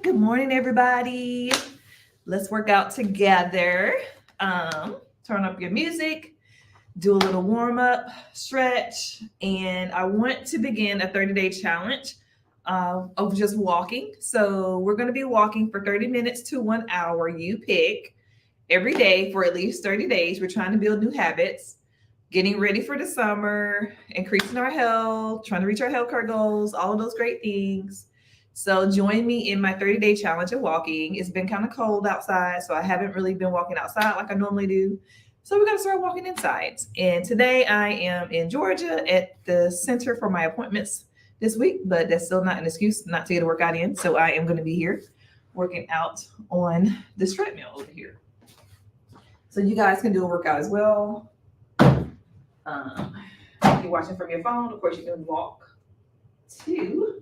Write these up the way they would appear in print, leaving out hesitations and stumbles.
Good morning, everybody. Let's work out together. Turn up your music, do a little warm up, stretch, and I want to begin a 30-day challenge of just walking. So, we're going to be walking for 30 minutes to 1 hour. You pick every day for at least 30 days. We're trying to build new habits, getting ready for the summer, increasing our health, trying to reach our health care goals, all of those great things. So join me in my 30-day challenge of walking. It's been kind of cold outside, so I haven't really been walking outside like I normally do. So we're going to start walking inside. And today I am in Georgia at the center for my appointments this week, but that's still not an excuse not to get a workout in. So I am going to be here working out on this treadmill over here. So you guys can do a workout as well. If you're watching from your phone, of course you can walk too,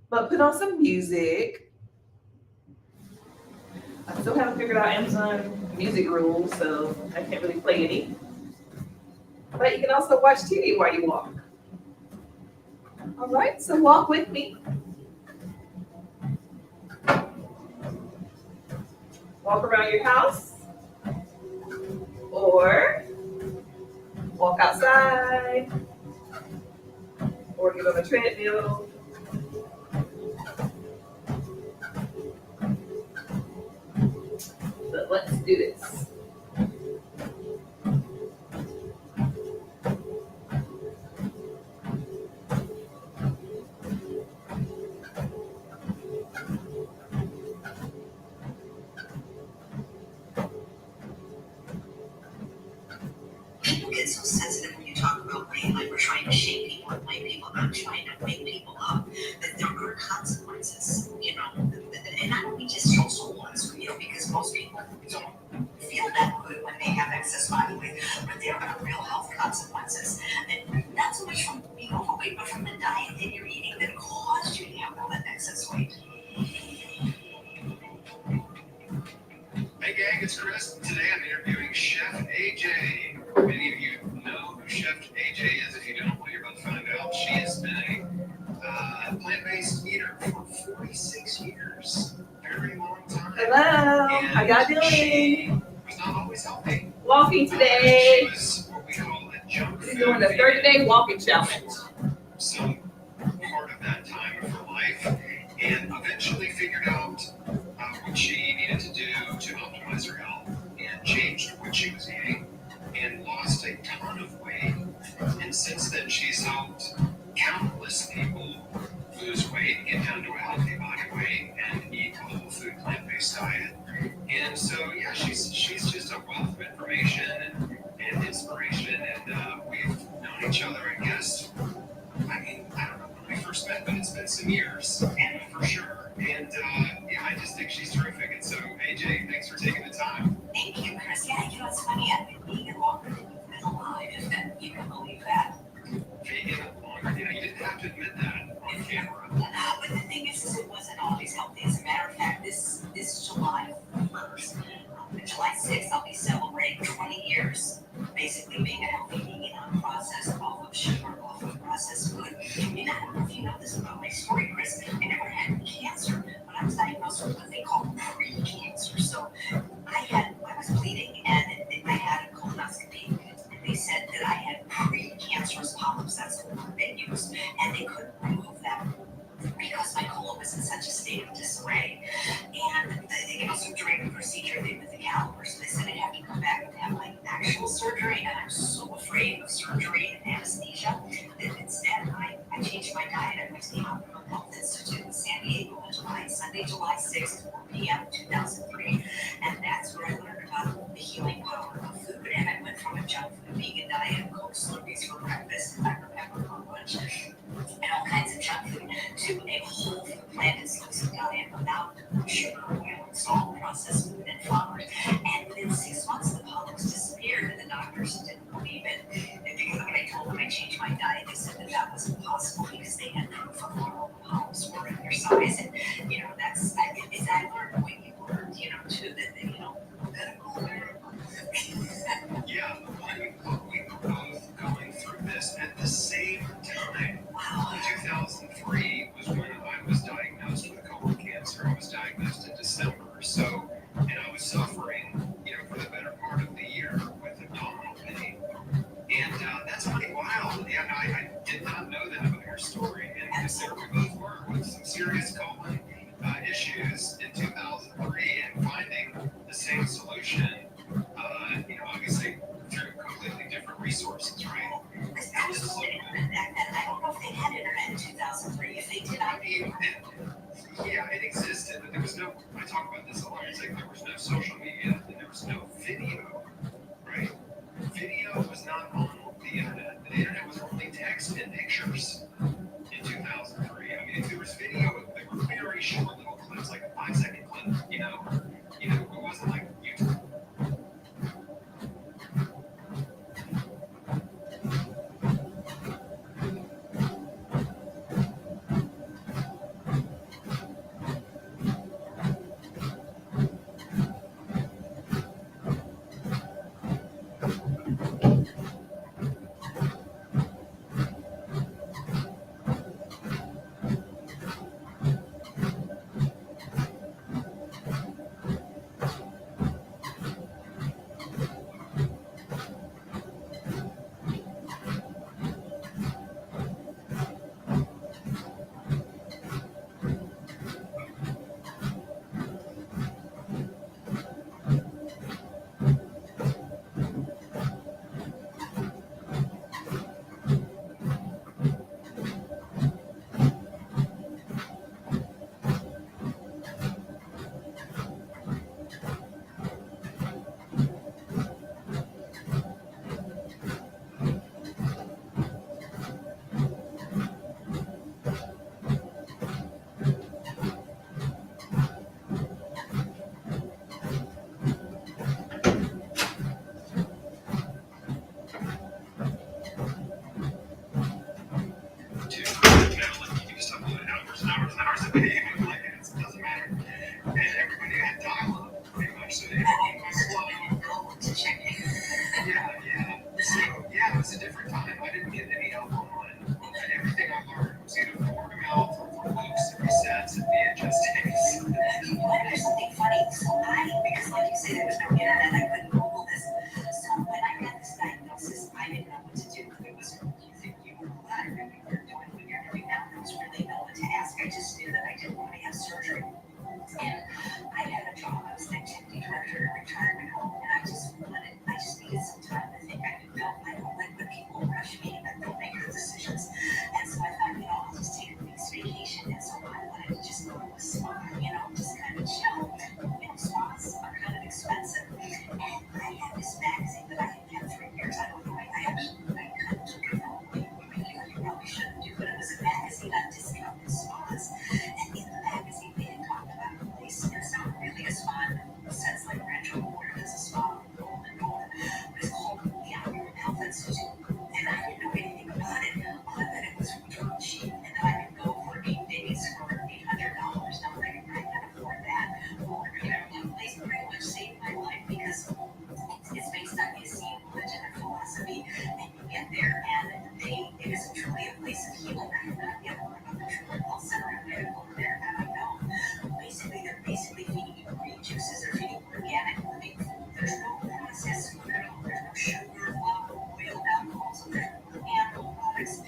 but put on some music. I still haven't figured out Amazon music rules, so I can't really play any. But you can also watch TV while you walk. All right, so walk with me. Walk around your house or walk outside or get on a treadmill. But let's do this. People get so sensitive when you talk about weight, like we're trying to shame people and blame people. I'm trying to wake people up that there are consequences, and I don't mean just social ones, because most people don't feel that good when they have excess body weight, but there are real health consequences, and not so much from being overweight, but from the diet that you're eating that caused you to have all that excess weight. Hey gang, it's Chris. Today I'm interviewing Chef AJ. Many of you know who Chef AJ is. If you don't, well, you're about to find out. She has been a plant-based eater for 46 years. Very long time. Hello, And how y'all doing? She was not always healthy. Walking today. She was what we call a junk food. We're doing the 30-day walking challenge. Some part of that time of her life, and eventually figured out what she needed to do to optimize her health, and changed what she was eating, and lost a ton of weight. And since then, she's helped countless people lose weight, get down to a healthy body weight, and eat a whole food plant-based diet. And so, yeah, she's just a wealth of information and inspiration. And we've known each other, I guess. I don't know when we first met, but it's been some years, for sure. And yeah, I just think she's terrific. And so, AJ, thanks for taking the time. Thank you, Chris. Yeah, it's funny. I've been vegan longer than you've been alive, if you can believe that. Vegan longer? You didn't have to admit that on camera. But the thing is it wasn't always healthy. As a matter of fact, this July 1st, July 6th, I'll be celebrating 20 years basically being a healthy vegan, unprocessed, off of sugar, off of processed food. And I don't know if you know this about my story, Chris. I never had cancer, but I was diagnosed with what they call pre-cancer. So I was bleeding, and I had a colonoscopy, and they said that I had pre-cancerous polyps. That's the word they used, and they couldn't remove them because my colon was in such a state of disarray. And they also during the procedure, they did the calipers, so they said I'd have to come back and have like actual surgery, and I'm so afraid of surgery and anesthesia that instead I changed my diet. I went to the Optimum Health Institute in San Diego on Sunday, July 6th, 4 p.m. 2003, and that's where I learned about the healing power of food. And I went from a junk food vegan diet, Coke Slurpees for breakfast, Dr. Pepper for lunch, and all kinds of junk food, to a whole food plant-exclusive diet without sugar, oil, and salt, processed food, and flour. And within 6 months, the polyps disappeared, and the doctors didn't believe it. And because when I told them I changed my diet, they said that was impossible because they had proof of how the polyps were in their size. And, I learned what you learned, too, that, Yeah, we were both going through this at the same time. Wow. 2003 was when I was diagnosed with colon cancer. I was diagnosed with some serious colon issues in 2003 and finding the same solution, obviously through completely different resources, right? There was no internet back then. I don't know if they had internet in 2003. If they did, I mean, yeah, it existed, but there was no, I talk about this a lot, it's like there was no social media and there was no video, right? Video was not on the internet. The internet was only text and pictures in 2003. I mean, if there was video, they were very short little clips, like a 5-second clip, it wasn't like YouTube. Hours a day, like it doesn't matter. And everybody had dial-up pretty much, so everything was slow. Yeah. So yeah, it was a different time. I didn't get any help online, and everything I learned was either from word of mouth or from books and cassettes and VHS tapes. There's something funny. Because like you say, there was no internet, I couldn't Google this. So when I got this diagnosis, I didn't know what to do. It was you think you were alive and you were doing what you're doing now. There was really no one to ask. I just knew that I didn't want to have surgery. And I had a job. I was an activity director at a retirement home, and I just needed some time to think. I don't like when people rush me and don't make good decisions. And so I thought, I'll just take a week's vacation. And so I wanted to just go to a spa, just kind of chill. Spas are kind of expensive. And I had this magazine that I had kept for years. I don't know. I kind of took it from you probably shouldn't do, but it was a magazine on discounted spas. And in the magazine, they had talked about a place. It's not really a spa in the sense like Rancho Water is a spa in Golden Door. But it's called the Outdoor Health Institute. And I didn't know anything about it, other than it was really cheap. And that I could go for 8 days for $800. Now I can afford that. Or, that place pretty much saved my life because it's based on Nicene religion and philosophy. And you get there, and it is truly a place of healing. I have not yet learned about the True Health Center and medical there that I know. Basically, they're feeding you green juices, they're feeding organic living food. There's no processed food at all. There's no sugar, flour, oil, alcohol, so there's no animal products.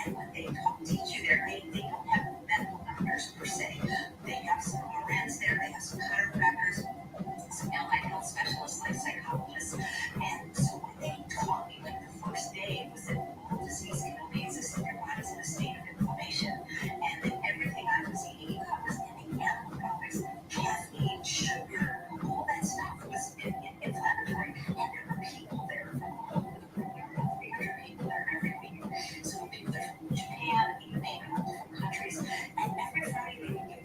And when they teach you there, they don't have medical doctors per se. They have some RNs there, they have some chiropractors, some allied health specialists like psychologists. And so when they taught me, like the first day, was that all disease can only exist if your body's in a state of inflammation. And that everything I was eating was any animal products, caffeine, sugar, all that stuff was inflammatory. And there were people there from all over the world. There were about 300 people there every week. So people there from Japan, you name it, all different countries. And every Friday they would give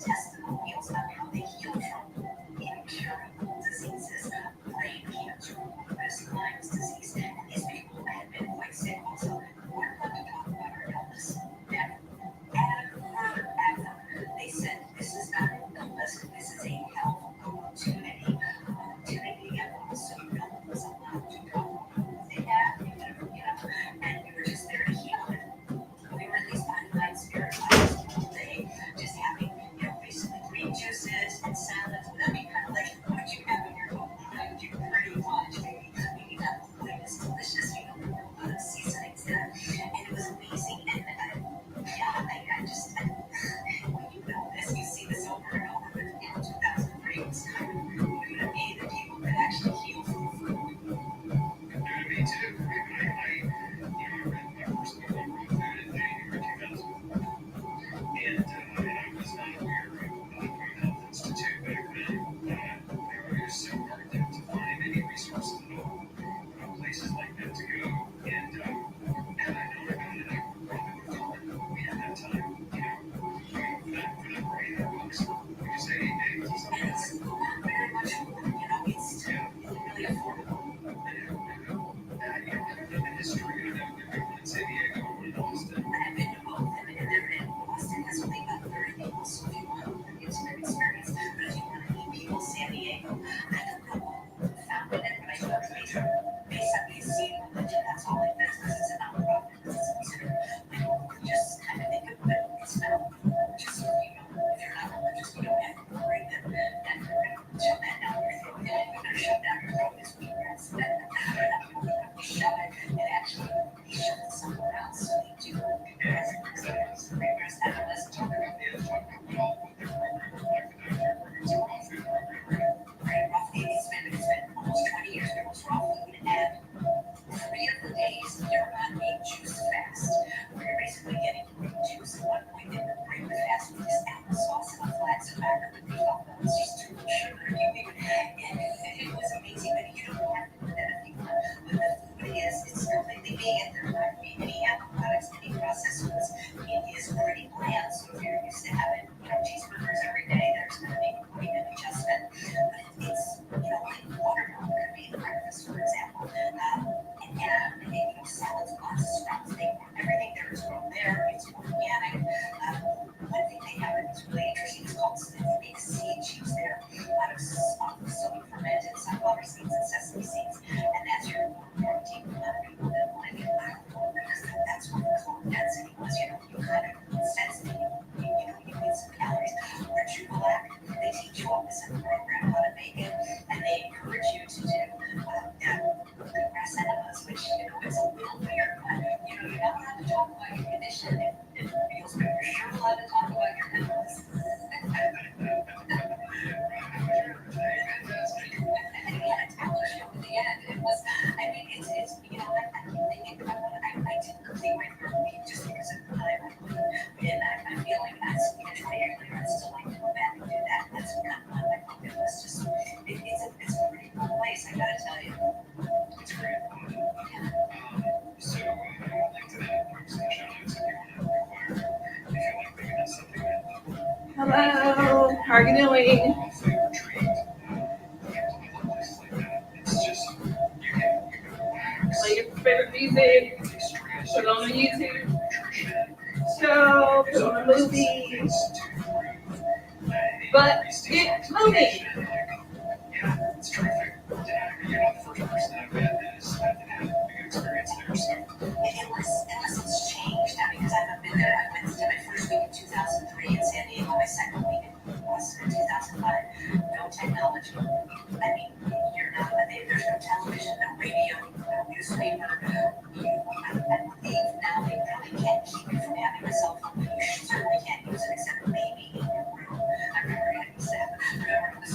all what their program looked like. The dietary program is a raw food program, right? Right, raw food. It's been almost 20 years ago. It was raw food, and 3 of the days you're on a juice fast, where you're basically getting juice. At one point, they would break the fast with this applesauce and a flat tobacco with beef on them. It's just too much sugar. It was amazing, but you don't have to do that if you want. But the food is, it's completely vegan. There's not going to be any animal products, any processed foods. It is pretty bland. So if you're used to having, cheeseburgers every day, there's going to be quite an adjustment. But it's, like watermelon could be the breakfast, for example. And salads, lots of sprouts, everything there is grown there. It's organic. One thing they have that's really interesting is called synthetic seed cheese there. Out of some fermented sunflower seeds and sesame seeds. And that's your protein. A lot of people that want to get iron because that's what the caloric density was. You kind of sense that you need some calories. Or Jubalac, they teach you all this in the program how to make it, and they encourage you to do grass enemas, which it's a little weird, but you're not allowed to talk about your condition. It feels good. You're sure allowed to talk about your enemas. And we had a talent show at the end. It was, I mean, it's I'm thinking about it. I didn't complete my therapy just because of the time I put in. I'm feeling that's 20 years later, I still like to go back and do that. That's kind of on my bucket list. Just it's a pretty cool place, I gotta tell you. It's great. So I'd like to have some shout outs if you want to require, if you like maybe that's something that Hello, how are you doing? raw food retreat. I love places like that. It's just you can relax. Play your favorite music, Stress, put it on the YouTube nutrition, show, put it on the movie. But get moving. Yeah, it's terrific. You're not the first person that I've met that has had a good experience there. So Unless it's changed now, because I haven't been there. I went to my first week in 2003 in San Diego, my second week in Boston in 2005. No technology. I mean, you're not, there's no television, no radio, no newspaper. I believe now they probably can't keep you from having a cell phone, but you certainly can't use it except maybe in your room. I remember I used to have, I was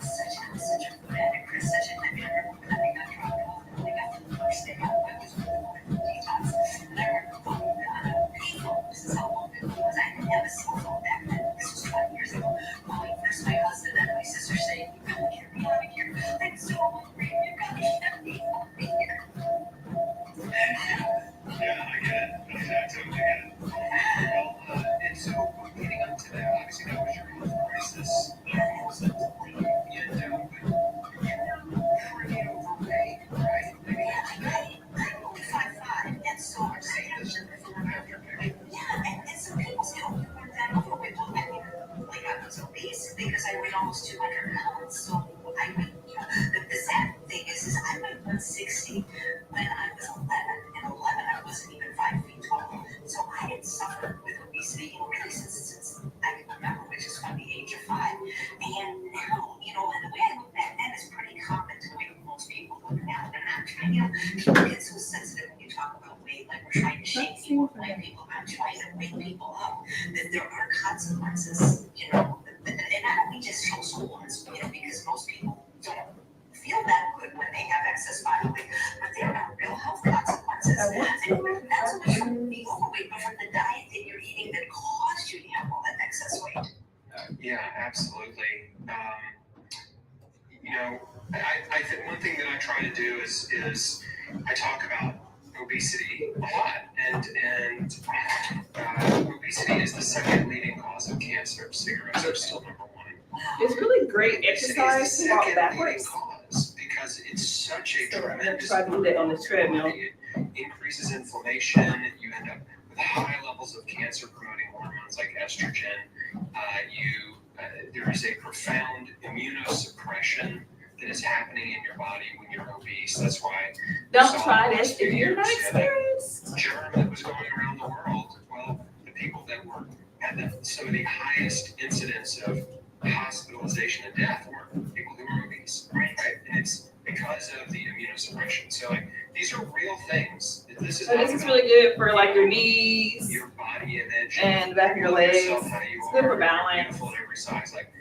such a food addict, Chris, I remember when I got dropped off, when I got to the first day out, I was really detox. And I remember calling on a payphone. This is how long ago it was. I didn't have a cell phone back then. This was 20 years ago. Calling first my husband and my sister saying, "You gotta get me out of here. I'm so hungry. You gotta get me out of here." yeah, I get it. I totally get it. Well, and so leading up to that, obviously that was your health crisis. And you're pretty overweight, right? I mean, I'm only 5'5", and so I'm saying this before and after. Yeah, and some people say, "Oh, you weren't that overweight." Well, I mean, like I was obese because I weighed almost 200 pounds. So I weighed, the sad thing is I weighed 160 when I was 11. And 11, I wasn't even 5 feet tall. So I had suffered with obesity, really since I can remember, which is from the age of 5. And now, and the way I look back then is pretty common to the way most people look now. And I'm trying, people get so sensitive when you talk about weight, like we're trying to shame people, like people. I'm trying to wake people up that there are consequences, and not only just social ones, because most people don't feel that good when they have excess body weight, but there are real health consequences. And not so much from the overweight, but from the diet that you're eating that caused you to have all that excess weight. yeah, absolutely. I think one thing that I try to do is I talk about obesity a lot, and obesity is the second leading cause of cancer. Cigarettes are still number one. It's really great exercise to walk Second leading backwards. cause because it's such a So I'm gonna tremendous. try to do that on the treadmill. It increases inflammation. You end up with high levels of cancer-promoting hormones like estrogen. There is a profound immunosuppression that is happening in your body when you're obese. That's why Don't try this if you're not experienced. germ that was going around the world. Well, the people that had some of the highest incidence of hospitalization and death were people who were obese, right? And it's because of the immunosuppression. So these are real things. This is So this is really good for like your knees. your body, and then image. and the back of your Love legs. yourself how you It's good for are, balance. beautiful at every size. Like,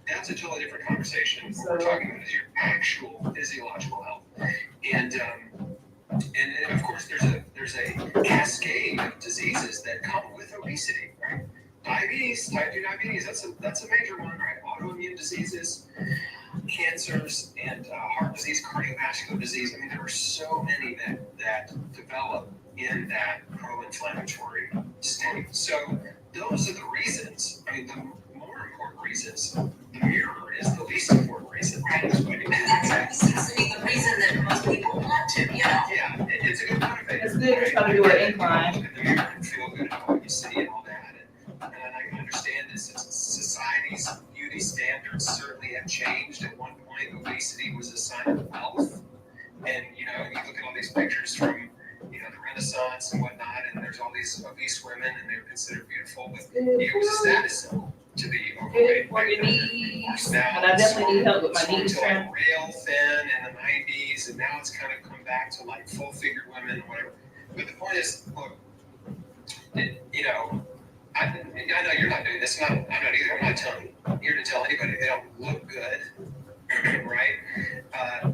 that's a totally different conversation. What So- we're talking about is your actual physiological health. And of course, there's a cascade of diseases that come with obesity, right? Diabetes, type 2 diabetes, that's a major one, right? Autoimmune diseases, cancers, and heart disease, cardiovascular disease. I mean, there are so many that develop in that pro-inflammatory state. So those are the reasons. I mean, the more important reasons, the mirror is the least important reason. Right. That seems to be the reason that most people want to, Yeah, it's a good motivator. It's good to try to do an incline. Look in the mirror and feel good about what you see and all that. And I understand this. Society's beauty standards certainly have changed. At one point, obesity was a sign of wealth. And, you look at all these pictures from, the Renaissance and whatnot, and there's all these obese women, and they're considered beautiful. But it was a status symbol to be Good overweight. for your knees. Now, And I definitely need help with my it's knee to like strength. rail thin in the 90s, and now it's kind of come back to like full-figured women and whatever. But the point is, look, I know you're not doing this. I'm not either. I'm not here to tell anybody they don't look good, right?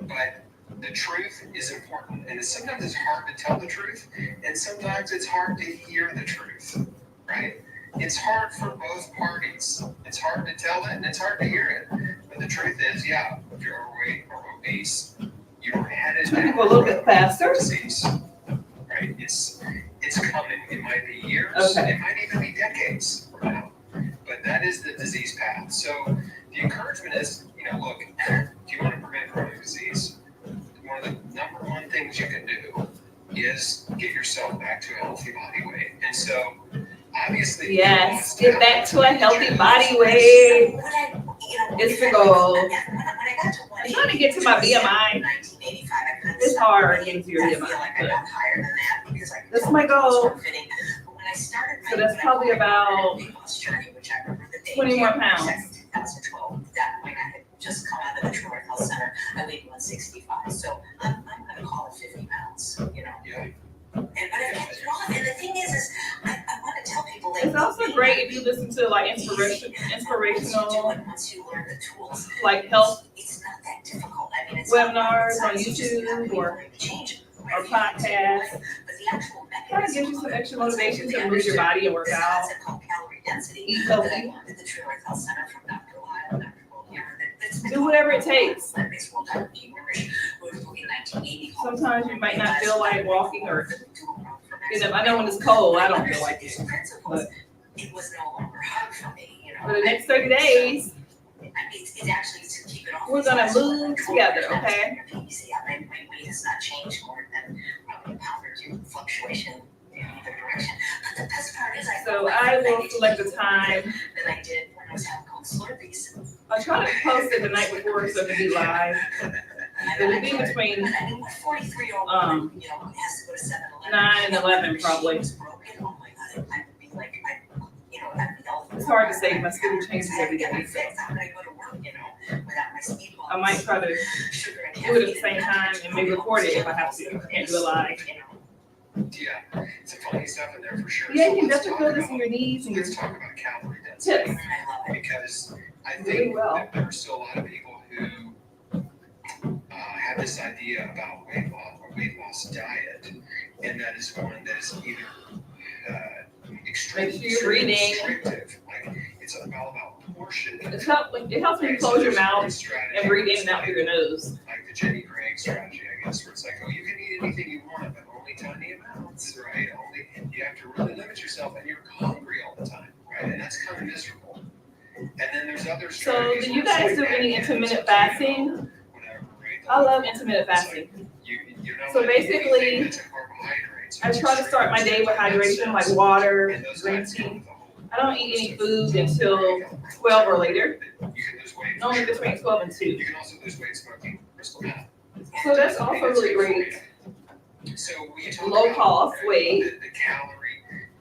But the truth is important, and sometimes it's hard to tell the truth, and sometimes it's hard to hear the truth, right? It's hard for both parties. It's hard to tell it, and it's hard to hear it. But the truth is, yeah, if you're overweight or obese, you're headed Some down people a little bit faster. disease, right? It's coming. It might be years. Okay. It might even be decades from now. But that is the disease path. So the encouragement is, look, if you want to prevent chronic disease, one of the number one things you can do is get yourself back to a healthy body weight. And so obviously, Yes, get back to a healthy body weight. It's the goal. When I got to I'm trying to get to my BMI. 1985, I couldn't It's stop hard eating. getting to your I feel BMI, like I but got higher than that because I that's my goal. But when I started So that's probably about weight loss journey, which I remember the day 20 more January pounds. 2nd, 2012. At that point, I had just come out of the True North Health Center. I weighed 165, so I'm gonna call it 50 pounds. Yeah. But I kept it off. And the thing is I want to tell people like it's also great if you listen to like once you do inspirational, it, once you learn the tools, like health it's not that difficult. I mean, it's webinars not on rocket science, you just have to YouTube be or willing to change it. or podcasts. But the actual Kind of gives you some extra motivation to move your body and work this out. concept called calorie density Eat that I healthy. learned at the True North Health Center from Dr. Lyle, Dr. Goldhammer. That's been Do whatever it takes. Plant-based world Dr. G. Murray, who was in 1980. Sometimes you might not feel like walking or, I I know when it's cold, I don't feel like it. But it was no longer hard for me, For the next 30 days, It's actually to keep it off. we're gonna move together, okay? My weight has not changed more than probably a pound or two fluctuation in either direction. But the best part is So I will select a time. that I did when I was having cold Slurpees. I'll try to post it the night before so it can be live. It'll be between But I mean, what 43-year-old woman, has to go to 7-Eleven? 9 and 11 probably. Was broken. Oh my God, I would be like, I'd be all. It's hard to say, my schedule changes every day, so. How would I go to work, without my speed bumps? I might try to Sugar and do it at the caffeine same time and maybe record it if I have to. I can't do it live. Yeah, some funny stuff in there for sure. Yeah, So you can let's definitely feel talk this in your knees and your Let's talk about calorie density. tips. I love it. Because I Really think well. that there are still a lot of people who have this idea about weight loss diet, and that is one that is either extremely Make sure you're breathing. restrictive, like it's all about portioning. It helps when you close your mouth and breathe in and out through your nose. Like the Jenny Craig strategy, I guess, where it's like, oh, you can eat anything you want, but only tiny amounts, right? You have to really limit yourself, and you're hungry all the time, right? And that's kind of miserable. And then there's other So strategies. do you where it's guys do like, any yeah, intermittent it's up to you, fasting? whatever, right? I love intermittent It's like, fasting. you're not So gonna eat basically, anything that's a carbohydrate, so I it's try to start my day with hydration, like water, and those green diets come tea. with a whole I don't eat any food until 12 or later. You can lose weight. for Normally sure. between 12 and 2. You can also lose weight smoking crystal meth. So that's also really great. So when you talk Low about, cost right, weight the calorie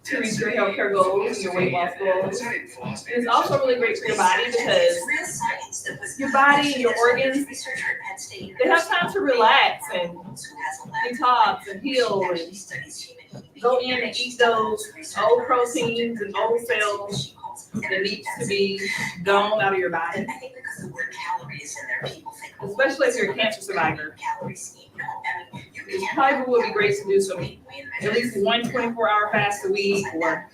to reach your density healthcare goals and your weight loss philosophy, goals. it's not even philosophy, It's just also really great for your body because It's real science that was. your body and your organs, Researcher at Penn State they have time to relax and Who has a lab detox and heal actually and studies human go in and eat those old proteins and old cells that needs to be gone out of your body. I think because the word calorie is in there, people think, oh, Especially if you're a cancer survivor. calories. No, I mean, you It can probably would be great to do some, at least one 24-hour fast a week, or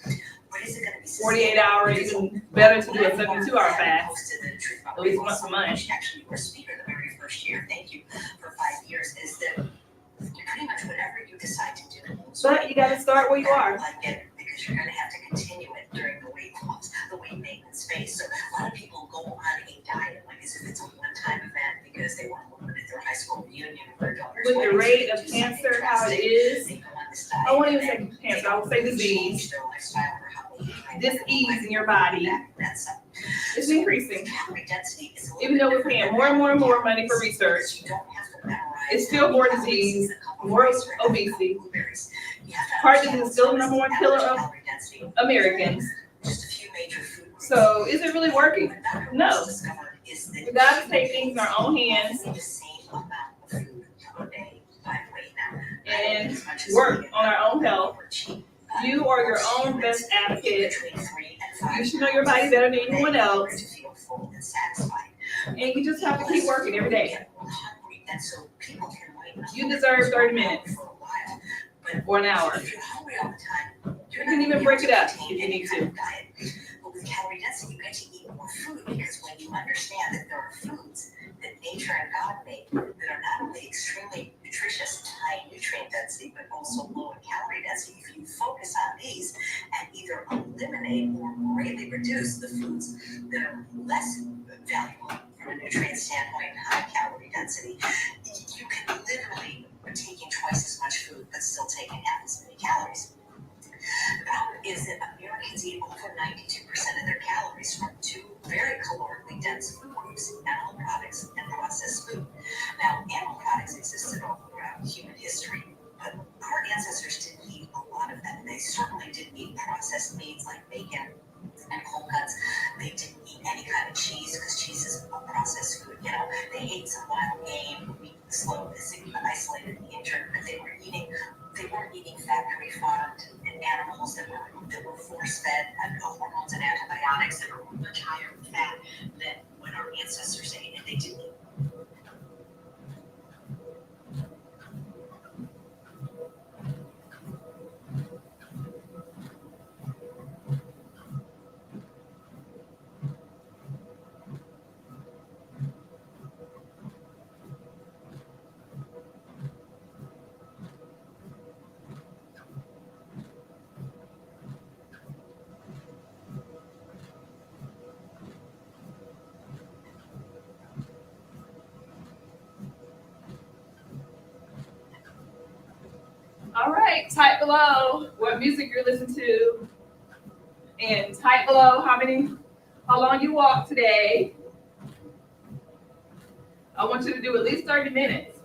but is it gonna be 48 hours, even better to do a 72-hour fast, at least once a month. Actually, you were speaker the very first year, thank you, for 5 years, is that pretty much whatever you decide to do. But you gotta start where you are. Like it, because you're gonna have to continue it during the weight loss, the weight maintenance phase. So a lot of people go on a diet like as if it's a one-time event because they want to look at their high school reunion with their daughters. With the rate of cancer, how it is, They go on this diet. I won't even say cancer, I would say disease, Change their lifestyle or how they eat. disease in your body That's is increasing. calorie density is a little Even though we're bit paying different more and more and more than money for research, you don't have to memorize it's still more how many disease, calories a cup of more rice or a cup of obesity. blueberries. You have to Heart understand disease is still the number one killer of calorie density. Americans. Just a few major food groups. So is it really working? What Dr. No. Wells discovered is that We gotta take things in our own hands the same amount of food per day by weight now. and As much as work we on our own health. overachieve. You are your own best advocate. Between 3 and 5 You should know your body better than anyone in order else, to feel full and satisfied. and you just have to keep working every day. Get hungry, and so people can wait. You deserve 30 minutes For a while, but or an hour. if you're hungry all the time, you're You can not even gonna be break able it up to if maintain you any need kind to. of diet. But with calorie density, you get to eat more food because when you understand that there are foods that nature and God made that are not only extremely nutritious and high in nutrient density, but also low in calorie density, if you focus on these and either eliminate or greatly reduce the foods that are less valuable from a nutrient standpoint and high calorie density, you can literally be taking twice as much food but still taking half as many calories. The problem is that Americans eat over 92% of their calories from two very calorically dense food groups, animal products and processed food. Now, animal products existed all throughout human history, but our ancestors didn't eat a lot of them. They certainly didn't eat processed meats like bacon and cold cuts. They didn't eat any kind of cheese because cheese is a processed food. You know, they ate some wild game, slow, isolated, injured, but they weren't eating factory farmed animals that were force fed hormones and antibiotics that were much higher in fat than what our ancestors ate, and they didn't eat. All right, type below what music you're listening to, and type below how long you walk today. I want you to do at least 30 minutes.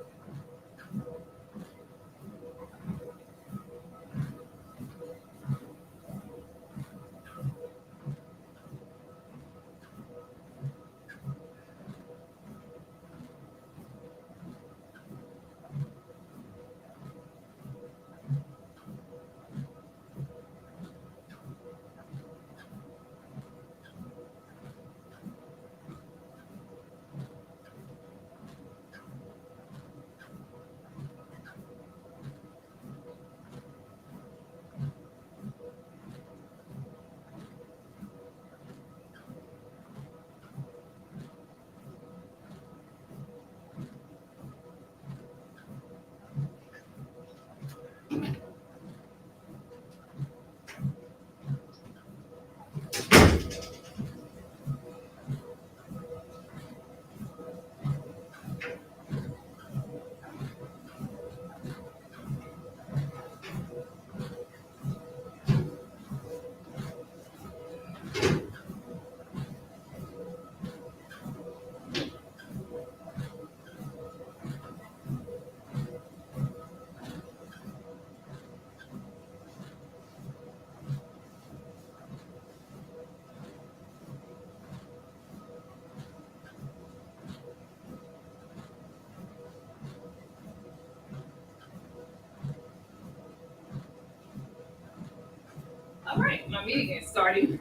All right, my meeting is starting.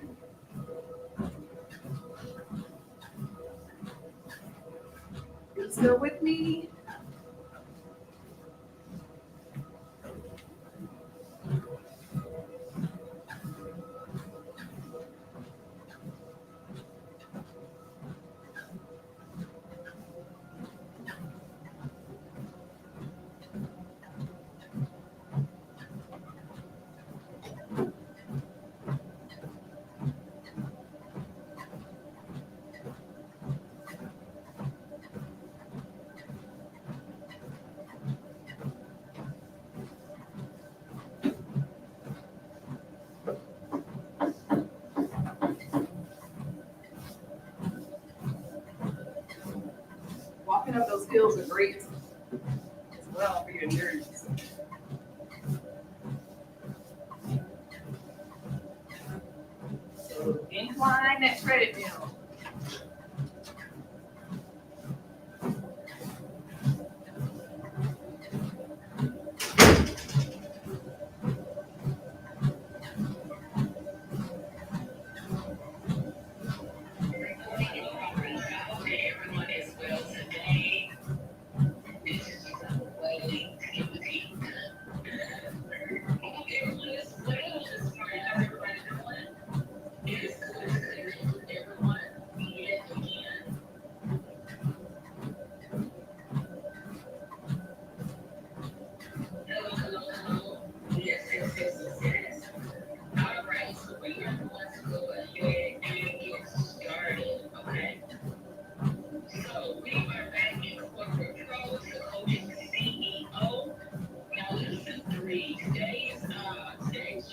You still with me? Walking up those hills are great as well for your endurance. So incline that treadmill. Everyone is well today. This is waiting to give the tea. Everyone is well this morning. How's everybody doing? It is good to connect with everyone yet again. Hello, hello, hello. Yes, yes, yes, yes, yes. All right, so we are going to go ahead and get started, okay? So we are back in Corporate Pro to Coaching CEO. Now listen, today's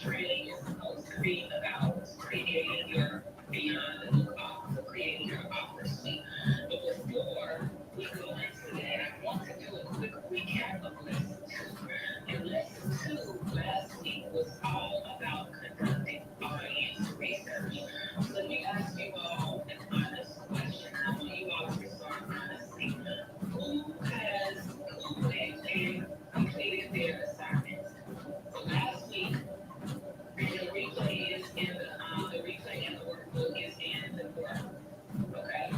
training is supposed to be about creating your beyond the book offer, creating your offer suite. But before we go into that, I want to do a quick recap of lesson two. And lesson two last week was all about conducting audience research. So let me ask you all an honest question. I want you all to respond honestly. Who went and completed their assignments? So last week, the replay is in the replay and the workbook is in the book. Okay.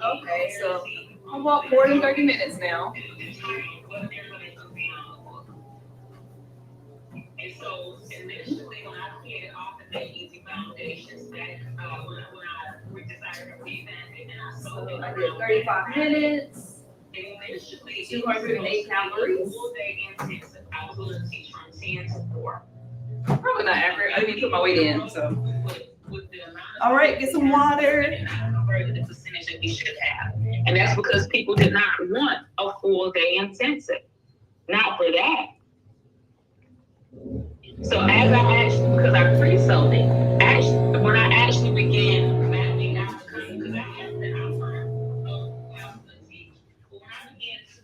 Okay, so I walked more than 30 minutes now. And so initially, when I created off the Make Easy Foundations, that when I decided to revamp it, and I sold it, I did 35 minutes, initially 208 calories. Full day intensive. I was going to teach from 10 to 4. Probably not accurate. I didn't even put my weight in, so. With the amount of All right, get some water. and I converted the percentage that we should have, and that's because people did not want a full day intensive. Not for that. So as I actually, because I pre-sold it, when I actually began mapping out the content, because I have the outline of what I was going to teach, but when I began to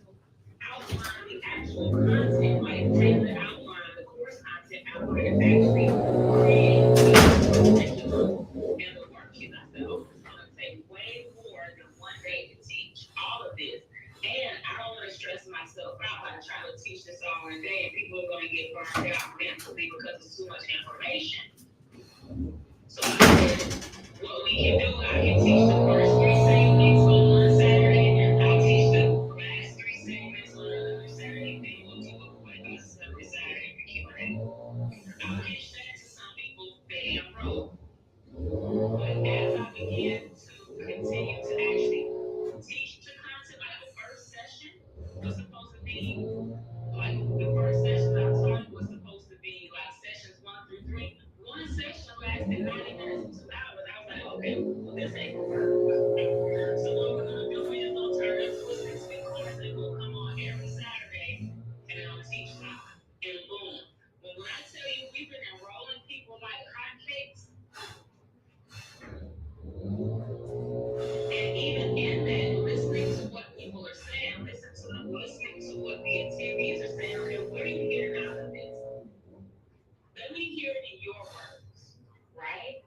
outline the actual content, like take the outline, the course content outline, and actually create the curriculum and the worksheet, I said, oh, it's going to take way more than one day to teach all of this. And I don't want to stress myself out by trying to teach this all in a day, and people are going to get burned out mentally because it's too much information. So I said, what we can do, I can teach the first 3 segments on one Saturday, and I'll teach the last 3 segments on another Saturday, then we'll do a quick every Saturday for Q&A. I'll pitch that to some people, they enroll. But as I began to continue to actually teach the content, like the first session was supposed to be, like the first session I taught was supposed to be like sessions 1 through 3. One session lasted 90 minutes to 2 hours. I was like, okay, well, this ain't gonna work. So what we're gonna do is we'll turn it into a 6-week course and we'll come on every Saturday and I'll teach live. And boom. But when I tell you we've been enrolling people like hotcakes, and even in that, listening to what people are saying, listening to what the attendees are saying, okay, what are you hearing out of this? Let me hear it in your words, right?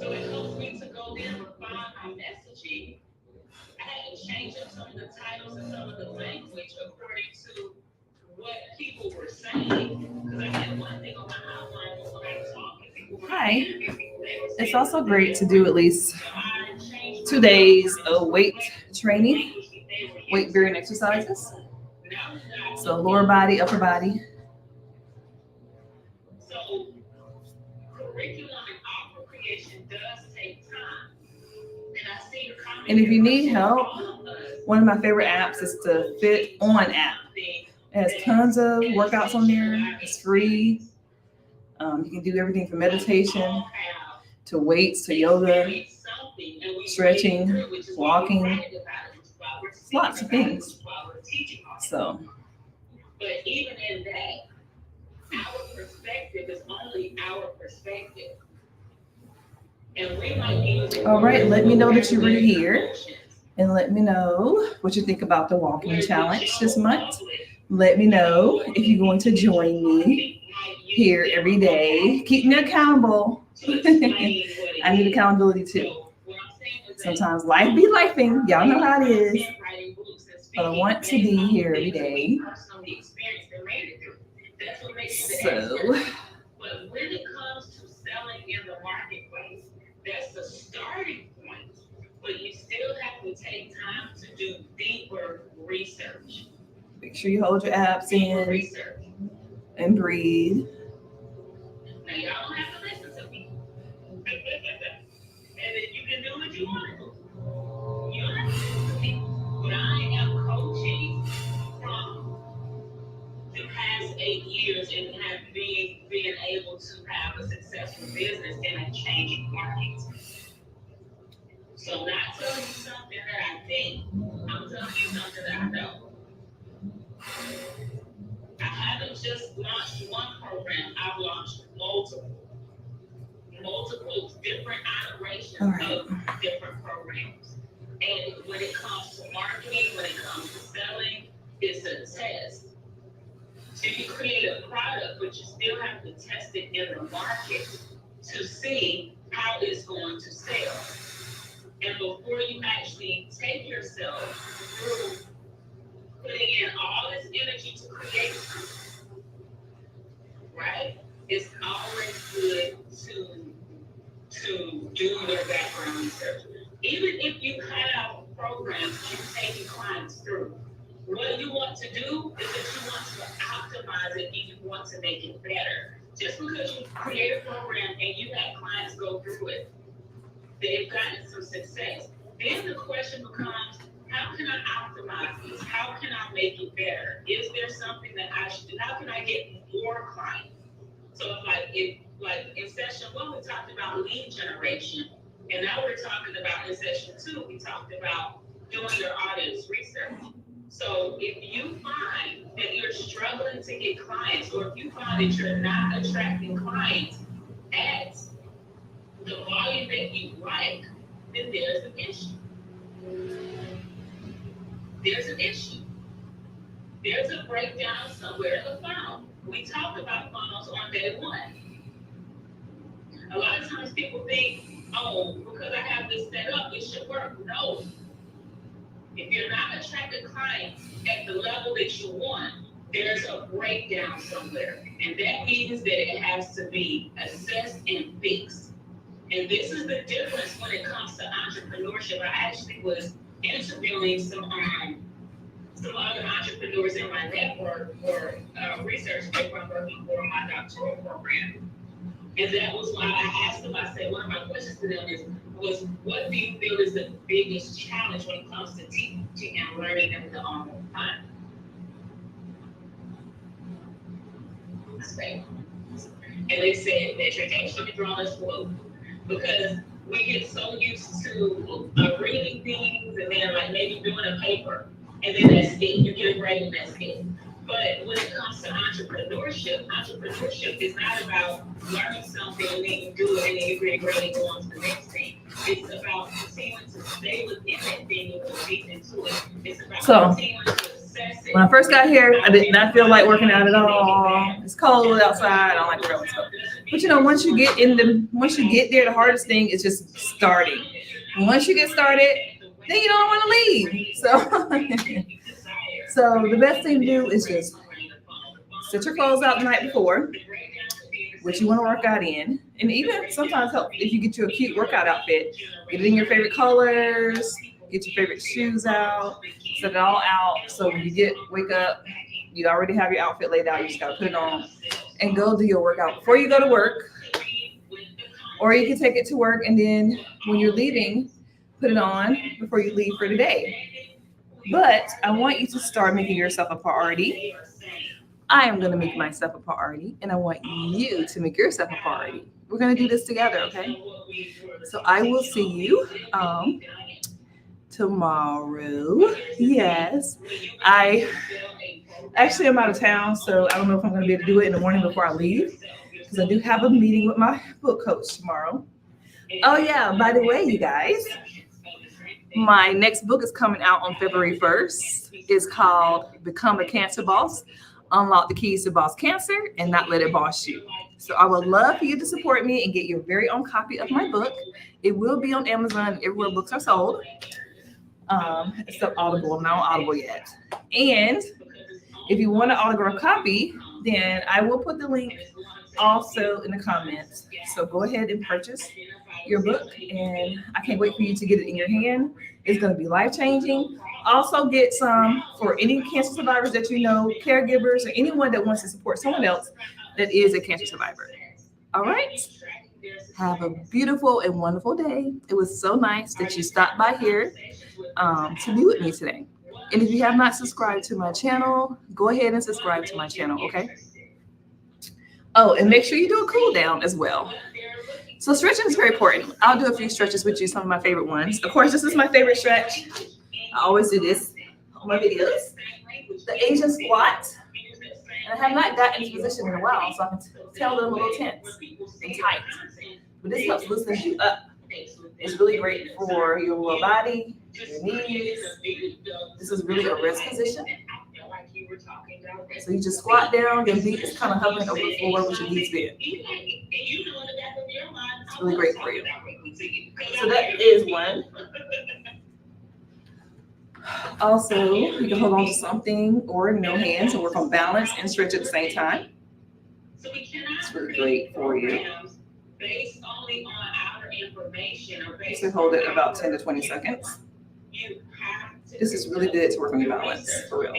So it helps me to go in and refine my messaging. I had to change up some of the titles and some of the language according to what people were saying. Because I had one thing on my outline was when I was talking, people were Hi. saying, It's also great to do at least 2 days of weight training, weight bearing exercises. So lower body, upper body. So curriculum and offer creation does take time. And I see the comment. And if you need help, one of my favorite apps is the Fit On app. It has tons of workouts on there. It's free. You can do everything from meditation to weights to yoga, stretching, walking, lots of things. So, but even in that, our perspective is only our perspective. And we might use it. all right, let me know that you were here and let me know what you think about the walking challenge this month. Let me know if you're going to join me here every day. Keep me accountable. I need accountability too. Sometimes life be lifing. Y'all know how it is. But I want to be here every day. So, But when it comes to selling in the marketplace, that's the starting point. But you still have to take time to do deeper research. make sure you hold your abs Deeper in research. and breathe. Now y'all don't have to listen to me. And then you can do what you want to do. You don't have to listen to me. But I am coaching from the past 8 years and have been able to have a successful business in a changing market. So not telling you something that I think, I'm telling you something that I know. I haven't just launched one program, I've launched multiple different iterations All right. of different programs. And when it comes to marketing, when it comes to selling, it's a test. So you create a product, but you still have to test it in the market to see how it's going to sell. And before you actually take yourself through putting in all this energy to create something, right? It's always good to do your background research. Even if you have programs you're taking clients through, what you want to do is that you want to optimize it and you want to make it better. Just because you create a program and you have clients go through it, they've gotten some success. Then the question becomes, how can I optimize this? How can I make it better? Is there something that I should do? How can I get more clients? So like in session 1, we talked about lead generation. And now we're talking about in session 2, we talked about doing your audience research. So if you find that you're struggling to get clients, or if you find that you're not attracting clients at the volume that you like, then there's an issue. There's an issue. There's a breakdown somewhere in the funnel. We talked about funnels on day 1. A lot of times people think, oh, because I have this set up, it should work. No. If you're not attracting clients at the level that you want, there's a breakdown somewhere. And that means that it has to be assessed and fixed. And this is the difference when it comes to entrepreneurship. I actually was interviewing some other entrepreneurs in my network for research paper I'm working for my doctoral program. And that was why I asked them, I said, one of my questions to them was what do you feel is the biggest challenge when it comes to teaching and learning them the online time? And they said that your team should be drawn as well, because we get so used to reading things and then like maybe doing a paper, and then that's it. You get a grade and that's it. But when it comes to entrepreneurship is not about learning something and then you do it and then you get a grade and go on to the next thing. It's about continuing to stay within that thing and go deep into it. It's about continuing to assess it. When I first got here, I did not feel like working out at all. It's cold outside. I don't like the road stuff. But you know, once you get there, the hardest thing is just starting. And once you get started, then you don't want to leave. So the best thing to do is just set your clothes out the night before, what you want to work out in. And even sometimes help if you get you a cute workout outfit, get it in your favorite colors, get your favorite shoes out, set it all out. So when you wake up, you already have your outfit laid out. You just got to put it on and go do your workout before you go to work. Or you can take it to work and then when you're leaving, put it on before you leave for the day. But I want you to start making yourself a priority. I am going to make myself a priority, and I want you to make yourself a priority. We're going to do this together, okay? So I will see you tomorrow. Yes. I actually am out of town, so I don't know if I'm going to be able to do it in the morning before I leave, because I do have a meeting with my book coach tomorrow. Oh yeah, by the way, you guys, my next book is coming out on February 1st. It's called Become a Cancer Boss, Unlock the Keys to Boss Cancer and Not Let It Boss You. So I would love for you to support me and get your very own copy of my book. It will be on Amazon and everywhere books are sold. Except Audible. I'm not on Audible yet. And if you want an autographed copy, then I will put the link also in the comments. So go ahead and purchase your book, and I can't wait for you to get it in your hand. It's going to be life-changing. Also get some for any cancer survivors that you know, caregivers, or anyone that wants to support someone else that is a cancer survivor. All right. Have a beautiful and wonderful day. It was so nice that you stopped by here to be with me today. And if you have not subscribed to my channel, go ahead and subscribe to my channel, okay? Oh, and make sure you do a cool down as well. So stretching is very important. I'll do a few stretches with you, some of my favorite ones. Of course, this is my favorite stretch. I always do this on my videos. The Asian squat. And I have not gotten in this position in a while, so I can tell that I'm a little tense and tight. But this helps loosen you up. It's really great for your lower body, your knees. This is really a rest position. So you just squat down, your feet is kind of hovering over the floor with your knees bent. It's really great for you. So that is one. Also, you can hold on to something or no hands and work on balance and stretch at the same time. It's really great for you. So hold it about 10 to 20 seconds. This is really good to work on your balance, for real.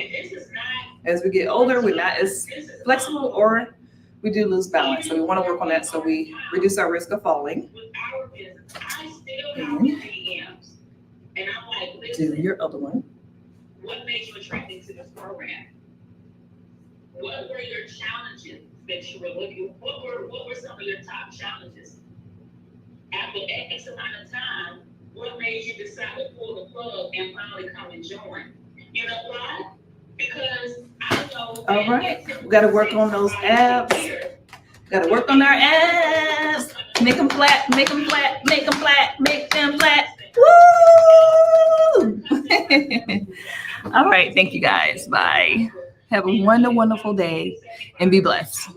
As we get older, we're not as flexible, or we do lose balance. So we want to work on that so we reduce our risk of falling. And do your other one. What made you attracted to this program? What were your challenges that you were looking? What were some of your top challenges? After X amount of time, what made you decide to pull the plug and finally come and join? You know why? Because I know. All right, we got to work on those abs. Got to work on our abs. Make them flat. Make them flat. Make them flat. Make them flat. Woo! All right, thank you guys. Bye. Have a wonderful day and be blessed.